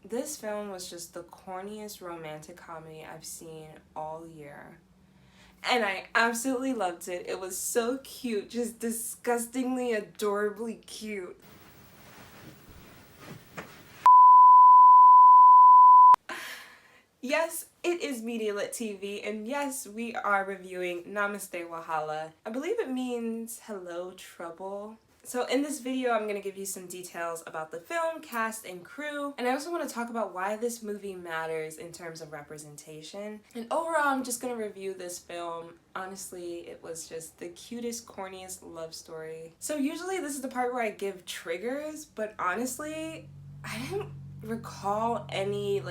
This film was just the corniest romantic comedy I've seen all year. And I absolutely loved it. It was so cute, just disgustingly, adorably cute. Yes, it is Media Lit TV, and yes, we are reviewing Namaste Wahala. I believe it means hello, trouble. So in this video, I'm going to give you some details about the film, cast, and crew, and I also want to talk about why this movie matters in terms of representation. And overall, I'm just going to review this film. Honestly, it was just the cutest, corniest love story. So usually this is the part where I give triggers, but honestly, I didn't recall any,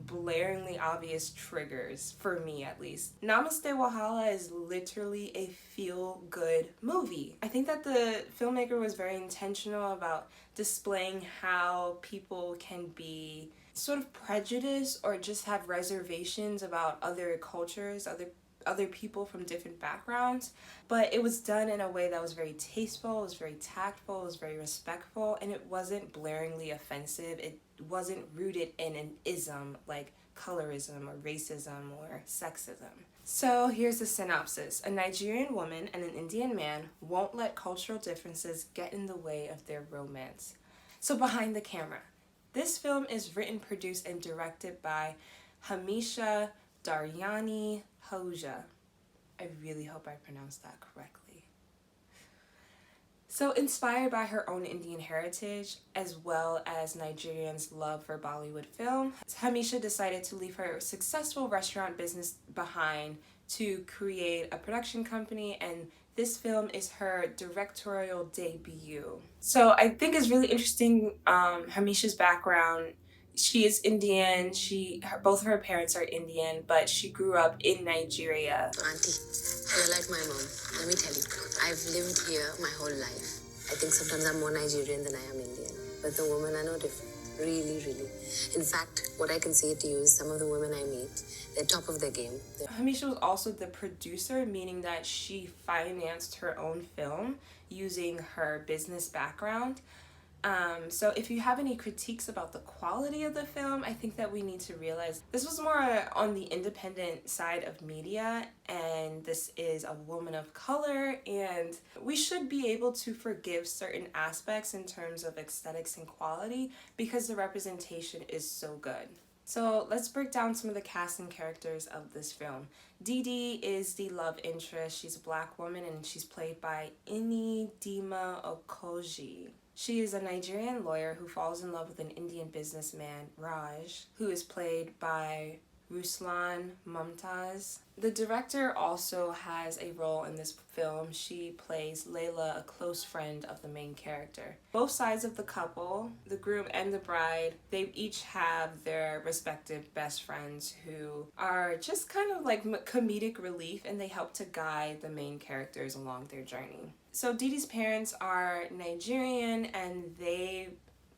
blaringly obvious triggers, for me at least. Namaste Wahala is literally a feel-good movie. I think that the filmmaker was very intentional about displaying how people can be sort of prejudiced or just have reservations about other cultures, other people from different backgrounds, but it was done in a way that was very tasteful, it was very tactful, it was very respectful, and it wasn't blaringly offensive. It wasn't rooted in an ism like colorism or racism or sexism. So here's the synopsis. A Nigerian woman and an Indian man won't let cultural differences get in the way of their romance. So behind the camera. This film is written, produced, and directed by Hamisha Daryani Ahuja. I really hope I pronounced that correctly. So inspired by her own Indian heritage, as well as Nigerians' love for Bollywood film, Hamisha decided to leave her successful restaurant business behind to create a production company, and this film is her directorial debut. So I think it's really interesting, Hamisha's background. She is Indian, both of her parents are Indian, but she grew up in Nigeria. Auntie, you're like my mom. Let me tell you, I've lived here my whole life. I think sometimes I'm more Nigerian than I am Indian. But the women are no different. Really, really. In fact, what I can say to you is some of the women I meet, they're top of their game. Hamisha was also the producer, meaning that she financed her own film using her business background. So if you have any critiques about the quality of the film, I think that we need to realize this was more on the independent side of media, and this is a woman of color, and we should be able to forgive certain aspects in terms of aesthetics and quality because the representation is so good. So let's break down some of the cast and characters of this film. Didi is the love interest. She's a black woman and she's played by Dima Okoji. She is a Nigerian lawyer who falls in love with an Indian businessman, Raj, who is played by Ruslan Mumtaz. The director also has a role in this film. She plays Layla, a close friend of the main character. Both sides of the couple, the groom and the bride, they each have their respective best friends who are just kind of like comedic relief, and they help to guide the main characters along their journey. So Didi's parents are Nigerian, and they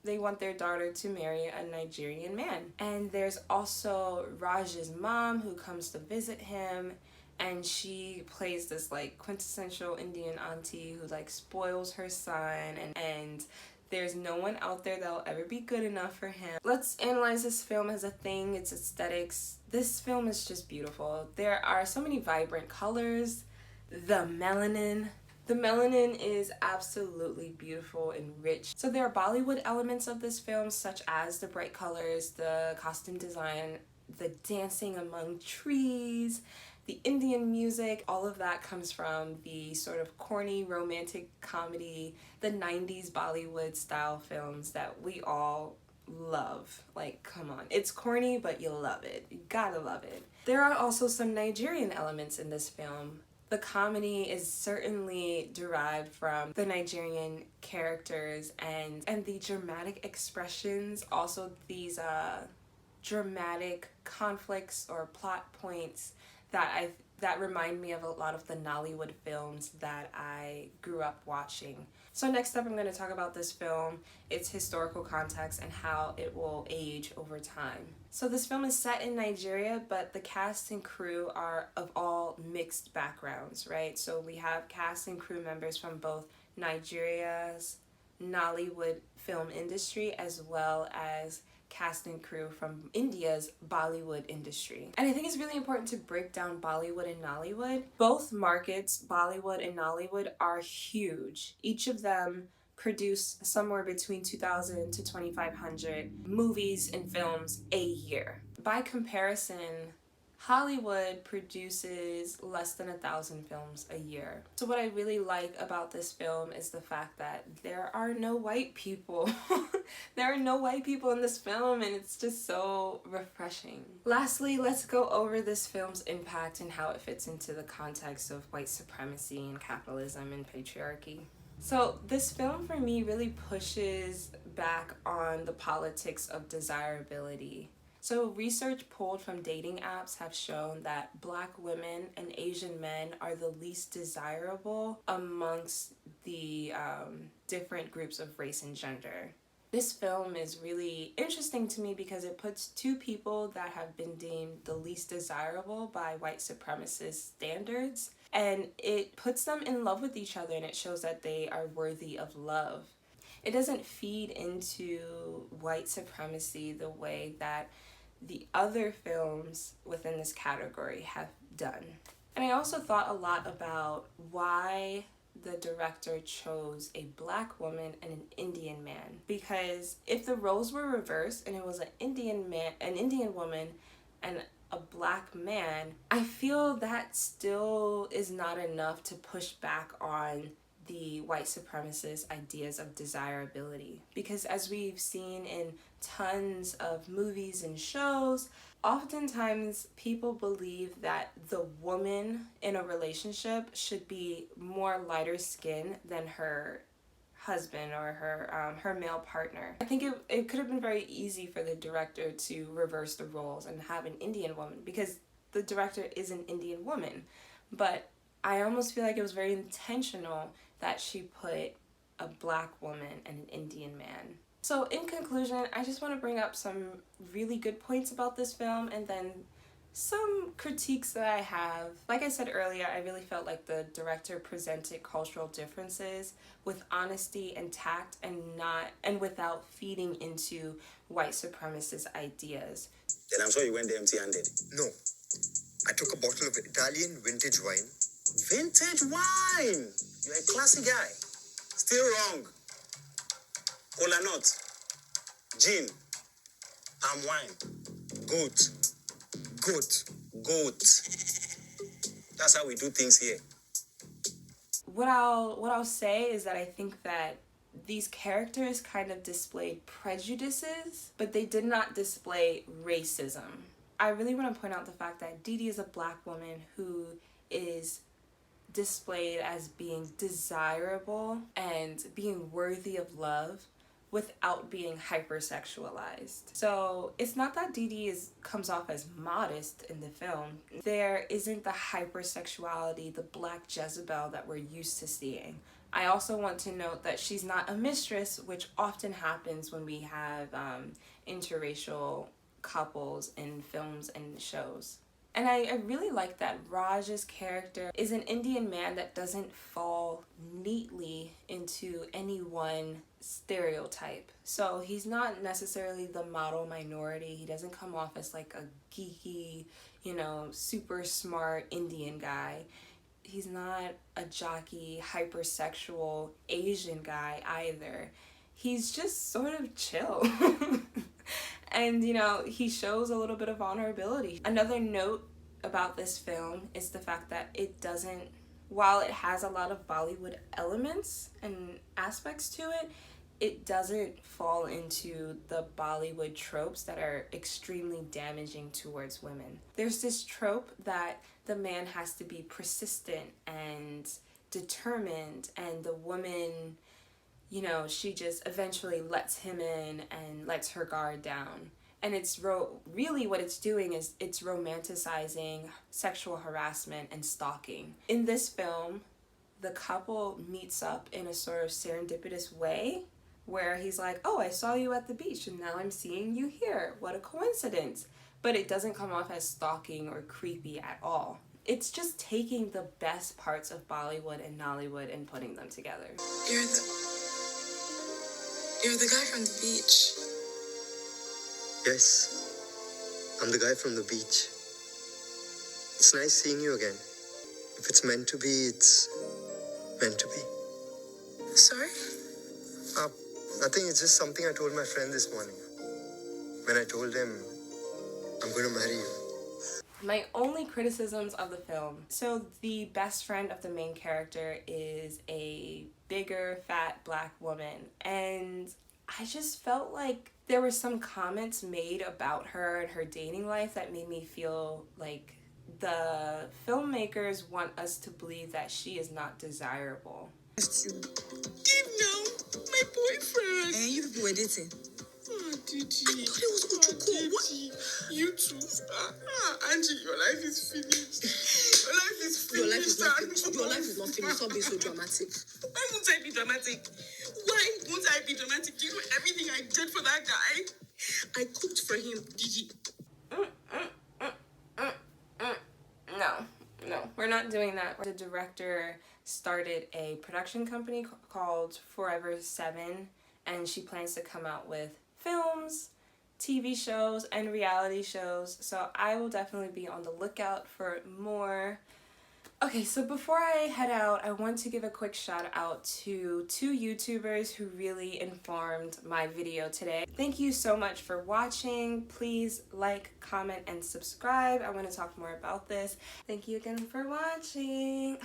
want their daughter to marry a Nigerian man. And there's also Raj's mom who comes to visit him, and she plays this like quintessential Indian auntie who like spoils her son, and there's no one out there that'll ever be good enough for him. Let's analyze this film as a thing, its aesthetics. This film is just beautiful. There are so many vibrant colors. The melanin is absolutely beautiful and rich. So there are Bollywood elements of this film, such as the bright colors, the costume design, the dancing among trees, the Indian music. All of that comes from the sort of corny romantic comedy, the 90s Bollywood style films that we all love. Like, come on. It's corny, but you love it. You gotta love it. There are also some Nigerian elements in this film. The comedy is certainly derived from the Nigerian characters and the dramatic expressions, also these dramatic conflicts or plot points that remind me of a lot of the Nollywood films that I grew up watching. So next up, I'm going to talk about this film, its historical context, and how it will age over time. So this film is set in Nigeria, but the cast and crew are of all mixed backgrounds, right? So we have cast and crew members from both Nigeria's Nollywood film industry as well as cast and crew from India's Bollywood industry. And I think it's really important to break down Bollywood and Nollywood. Both markets, Bollywood and Nollywood, are huge. Each of them produce somewhere between 2,000 to 2,500 movies and films a year. By comparison, Hollywood produces less than 1,000 films a year. So what I really like about this film is the fact that there are no white people. There are no white people in this film, and it's just so refreshing. Lastly, let's go over this film's impact and how it fits into the context of white supremacy and capitalism and patriarchy. So this film for me really pushes back on the politics of desirability. So research pulled from dating apps have shown that Black women and Asian men are the least desirable amongst the different groups of race and gender. This film is really interesting to me because it puts two people that have been deemed the least desirable by white supremacist standards, and it puts them in love with each other, and it shows that they are worthy of love. It doesn't feed into white supremacy the way that the other films within this category have done. And I also thought a lot about why the director chose a Black woman and an Indian man. Because if the roles were reversed and it was an Indian woman and a Black man, I feel that still is not enough to push back on the white supremacist ideas of desirability. Because as we've seen in tons of movies and shows, oftentimes people believe that the woman in a relationship should be more lighter skinned than her husband or her male partner. I think it could have been very easy for the director to reverse the roles and have an Indian woman, because the director is an Indian woman. But I almost feel like it was very intentional that she put a Black woman and an Indian man. So in conclusion, I just want to bring up some really good points about this film and then some critiques that I have. Like I said earlier, I really felt like the director presented cultural differences with honesty and tact and without feeding into white supremacist ideas. Then I'm sure you went there empty-handed. No. I took a bottle of Italian vintage wine. Vintage wine! You're a classy guy. Still wrong. Cola nut. Gin. Palm wine. Goat. Goat. That's how we do things here. What I'll say is that I think that these characters kind of displayed prejudices, but they did not display racism. I really want to point out the fact that Dee Dee is a Black woman who is displayed as being desirable and being worthy of love without being hypersexualized. So it's not that Dee Dee comes off as modest in the film. There isn't the hypersexuality, the Black Jezebel that we're used to seeing. I also want to note that she's not a mistress, which often happens when we have interracial couples in films and shows. And I really like that Raj's character is an Indian man that doesn't fall neatly into any one stereotype. So he's not necessarily the model minority. He doesn't come off as like a geeky, super smart Indian guy. He's not a jockey, hypersexual Asian guy either. He's just sort of chill. And, he shows a little bit of vulnerability. Another note about this film is the fact that while it has a lot of Bollywood elements and aspects to it, it doesn't fall into the Bollywood tropes that are extremely damaging towards women. There's this trope that the man has to be persistent and determined, and the woman, she just eventually lets him in and lets her guard down. And it's really what it's doing is it's romanticizing sexual harassment and stalking. In this film, the couple meets up in a sort of serendipitous way where he's like, oh, I saw you at the beach and now I'm seeing you here. What a coincidence. But it doesn't come off as stalking or creepy at all. It's just taking the best parts of Bollywood and Nollywood and putting them together. You're the guy from the beach. Yes, I'm the guy from the beach. It's nice seeing you again. If it's meant to be, it's meant to be. Sorry? Nothing, it's just something I told my friend this morning. When I told him, I'm going to marry you. My only criticisms of the film. So the best friend of the main character is a bigger, fat black woman. And I just felt like there were some comments made about her and her dating life that made me feel like the filmmakers want us to believe that she is not desirable. Give now, my boyfriend. And you people were dating? Oh, did you? I thought it was Ochuko. What? You too. Angie, your life is finished. Your life is finished. Your life is not finished. Your life is not finished. Stop being so dramatic. Why won't I be dramatic? Why won't I be dramatic? Do you know everything I did for that guy? I cooked for him. Did you? No, we're not doing that. The director started a production company called Forever 7, and she plans to come out with films, TV shows, and reality shows. So I will definitely be on the lookout for more. Okay, so before I head out, I want to give a quick shout out to 2 YouTubers who really informed my video today. Thank you so much for watching. Please like, comment, and subscribe. I want to talk more about this. Thank you again for watching.